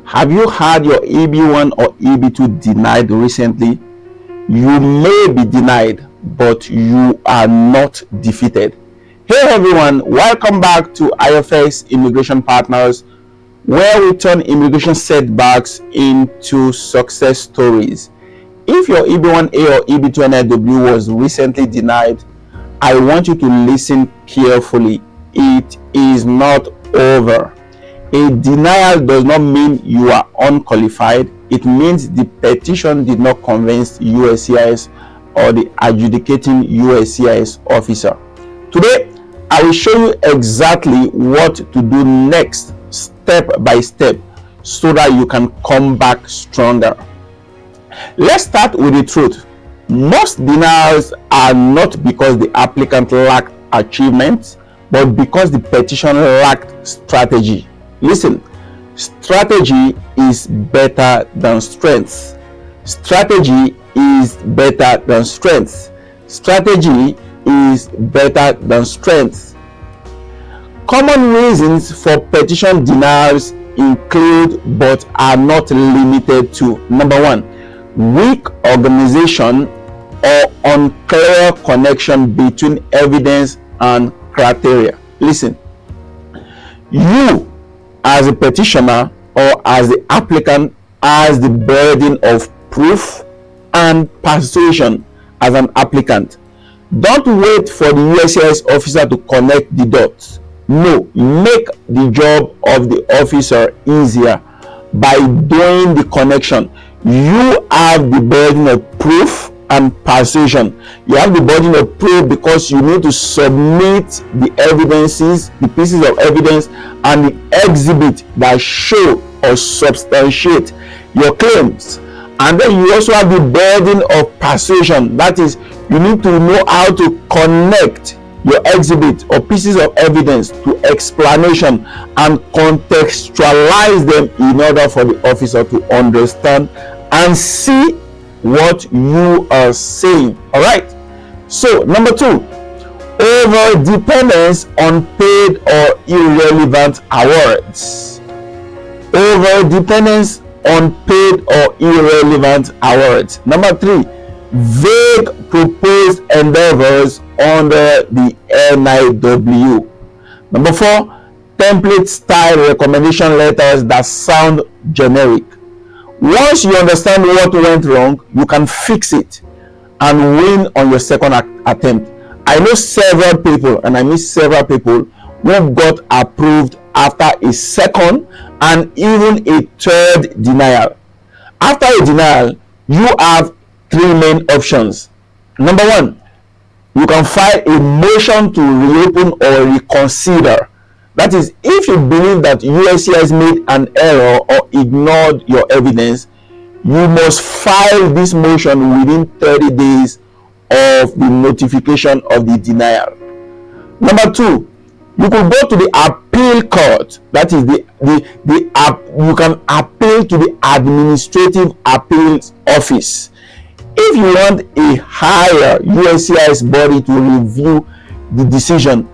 Have you had your EB1 or EB2 denied recently? You may be denied, but you are not defeated. Hey everyone, welcome back to Ayofex Immigration Partners, where we turn immigration setbacks into success stories. If your EB1A or EB2 NIW was recently denied, I want you to listen carefully. It is not over. A denial does not mean you are unqualified. It means the petition did not convince USCIS or the adjudicating USCIS officer. Today, I will show you exactly what to do next, step by step, so that you can come back stronger. Let's start with the truth. Most denials are not because the applicant lacked achievements, but because the petition lacked strategy. Listen, strategy is better than strength. Strategy is better than strength. Strategy is better than strength. Common reasons for petition denials include, but are not limited to: number one, weak organization or unclear connection between evidence and criteria. Listen, you as a petitioner or as the applicant has the burden of proof and persuasion as an applicant. Don't wait for the USCIS officer to connect the dots. No, make the job of the officer easier by doing the connection. You have the burden of proof and persuasion. You have the burden of proof because you need to submit the evidences, the pieces of evidence, and the exhibit that show or substantiate your claims. And then you also have the burden of persuasion. That is, you need to know how to connect your exhibit or pieces of evidence to explanation and contextualize them in order for the officer to understand and see what you are saying. All right. So number two, over dependence on paid or irrelevant awards. Over dependence on paid or irrelevant awards. Number three, vague proposed endeavors under the NIW. Number four, template style recommendation letters that sound generic. Once you understand what went wrong, you can fix it and win on your second attempt. I know several people, and I mean several people, who got approved after a second and even a third denial. After a denial, you have three main options. Number one, you can file a motion to reopen or reconsider. That is, if you believe that USCIS made an error or ignored your evidence, you must file this motion within 30 days of the notification of the denial. Number two, you could go to the appeal court. That is, you can appeal to the administrative appeals office. If you want a higher USCIS body to review the decision,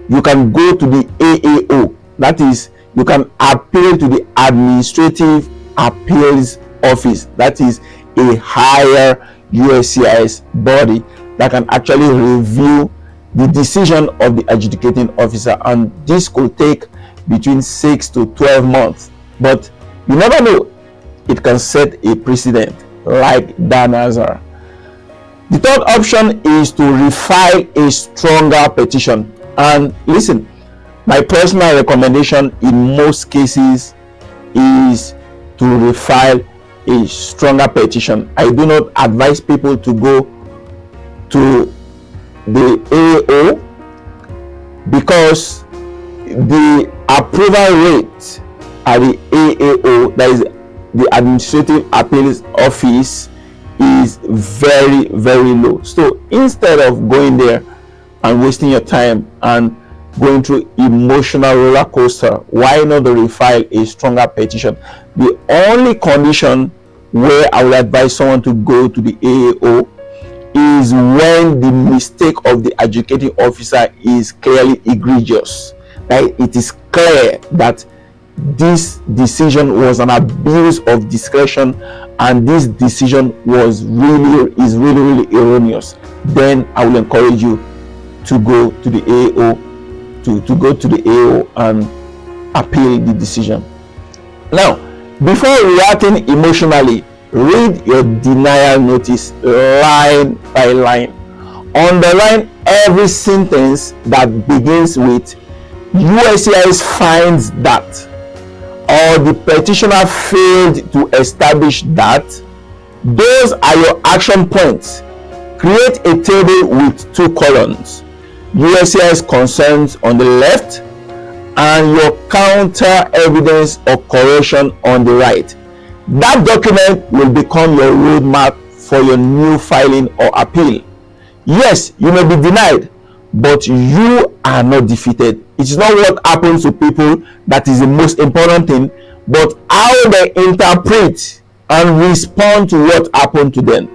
you can go to the AAO. That is, you can appeal to the administrative appeals office. That is a higher USCIS body that can actually review the decision of the adjudicating officer, and this could take between 6 to 12 months. But you never know, it can set a precedent like Danazar. The third option is to refile a stronger petition. And listen, my personal recommendation in most cases is to refile a stronger petition. I do not advise people to go to the AAO because the approval rate at the AAO, that is the Administrative Appeals Office, is very, very low. So instead of going there and wasting your time and going through emotional roller coaster, why not refile a stronger petition? The only condition where I would advise someone to go to the AAO is when the mistake of the adjudicating officer is clearly egregious. Right? It is clear that this decision was an abuse of discretion and this decision is really erroneous, then I will encourage you to go to the AO, to go to the AO and appeal the decision. Now, before reacting emotionally, read your denial notice line by line. Underline every sentence that begins with USCIS finds that, or the petitioner failed to establish that. Those are your action points. Create a table with 2 columns: USCIS concerns on the left and your counter evidence or correction on the right. That document will become your roadmap for your new filing or appeal. Yes, you may be denied, but you are not defeated. It's not what happens to people that is the most important thing, but how they interpret and respond to what happened to them.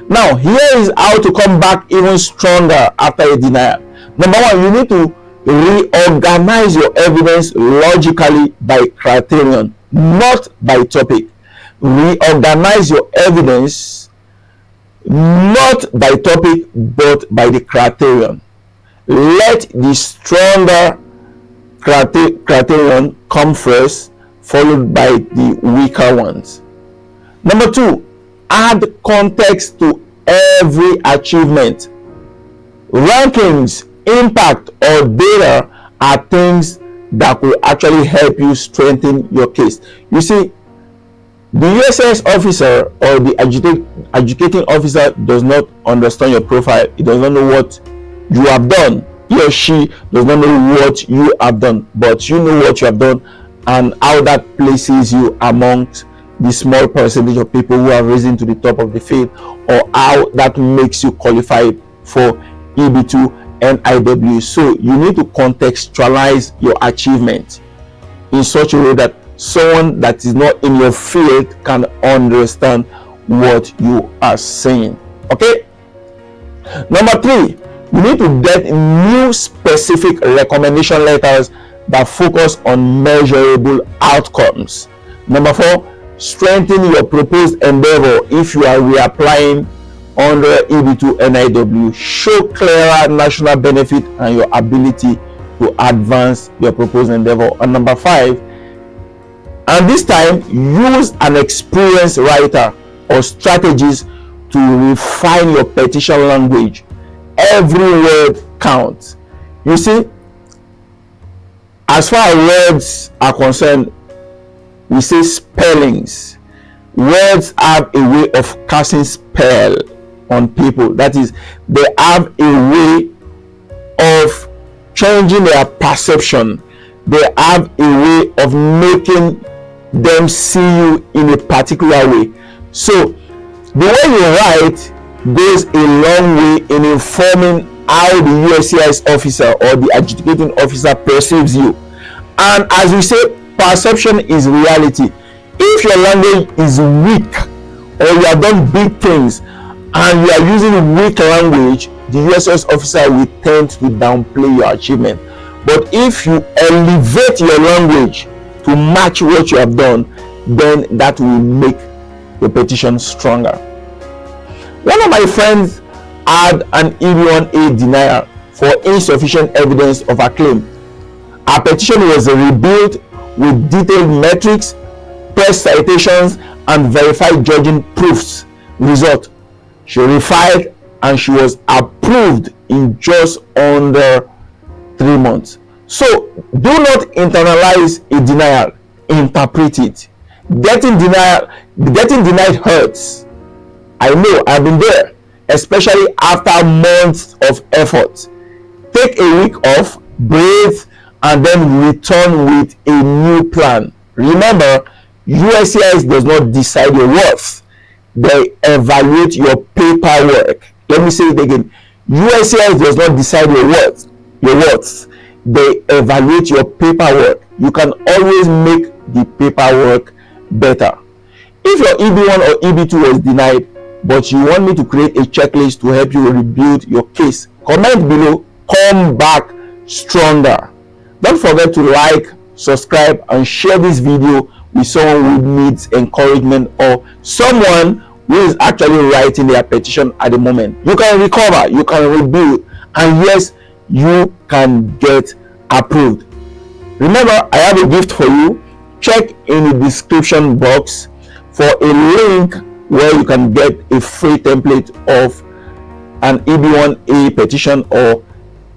Now, here is how to come back even stronger after a denial. Number one, you need to reorganize your evidence logically by criterion, not by topic. Reorganize your evidence not by topic but by the criterion. Let the stronger criterion come first, followed by the weaker ones. Number 2, add context to every achievement. Rankings, impact, or data are things that will actually help you strengthen your case. You see, the USCIS officer or the adjudicating officer does not understand your profile. He does not know what you have done. He or she does not know what you have done, but you know what you have done and how that places you amongst the small percentage of people who have risen to the top of the field, or how that makes you qualified for EB2 NIW. So you need to contextualize your achievement in such a way that someone that is not in your field can understand what you are saying. Okay. Number 3, you need to get new specific recommendation letters that focus on measurable outcomes. Number 4, strengthen your proposed endeavor if you are reapplying under EB2 NIW. Show clearer national benefit and your ability to advance your proposed endeavor. And number 5, and this time, use an experienced writer or strategist to refine your petition language. Every word counts. You see, as far as words are concerned, we say spellings. Words have a way of casting spell on people. That is, they have a way of changing their perception. They have a way of making them see you in a particular way. So the way you write goes a long way in informing how the USCIS officer or the adjudicating officer perceives you. And as we say, perception is reality. If your language is weak, or you have done big things and you are using weak language, the USCIS officer will tend to downplay your achievement. But if you elevate your language to match what you have done, then that will make the petition stronger. One of my friends had an EB1A denial for insufficient evidence of her claim. Her petition was rebuilt with detailed metrics, press citations, and verified judging proofs. Result: she refiled and she was approved in just under 3 months. So do not internalize a denial, interpret it. Getting denied hurts. I know, I've been there, especially after months of effort. Take a week off, breathe, and then return with a new plan. Remember, USCIS does not decide your worth. They evaluate your paperwork. Let me say it again. USCIS does not decide your worth. They evaluate your paperwork. You can always make the paperwork better. If your EB1 or EB2 was denied, but you want me to create a checklist to help you rebuild your case, comment below. Come back stronger. Don't forget to like, subscribe, and share this video with someone who needs encouragement or someone who is actually writing their petition at the moment. You can recover, you can rebuild, and yes, you can get approved. Remember, I have a gift for you. Check in the description box for a link where you can get a free template of an EB1A petition or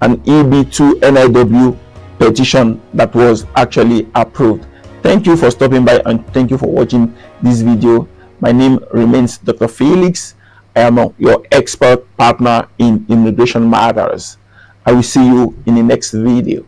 an EB2 NIW petition that was actually approved. Thank you for stopping by and thank you for watching this video. My name remains Dr. Felix. I am your expert partner in immigration matters. I will see you in the next video.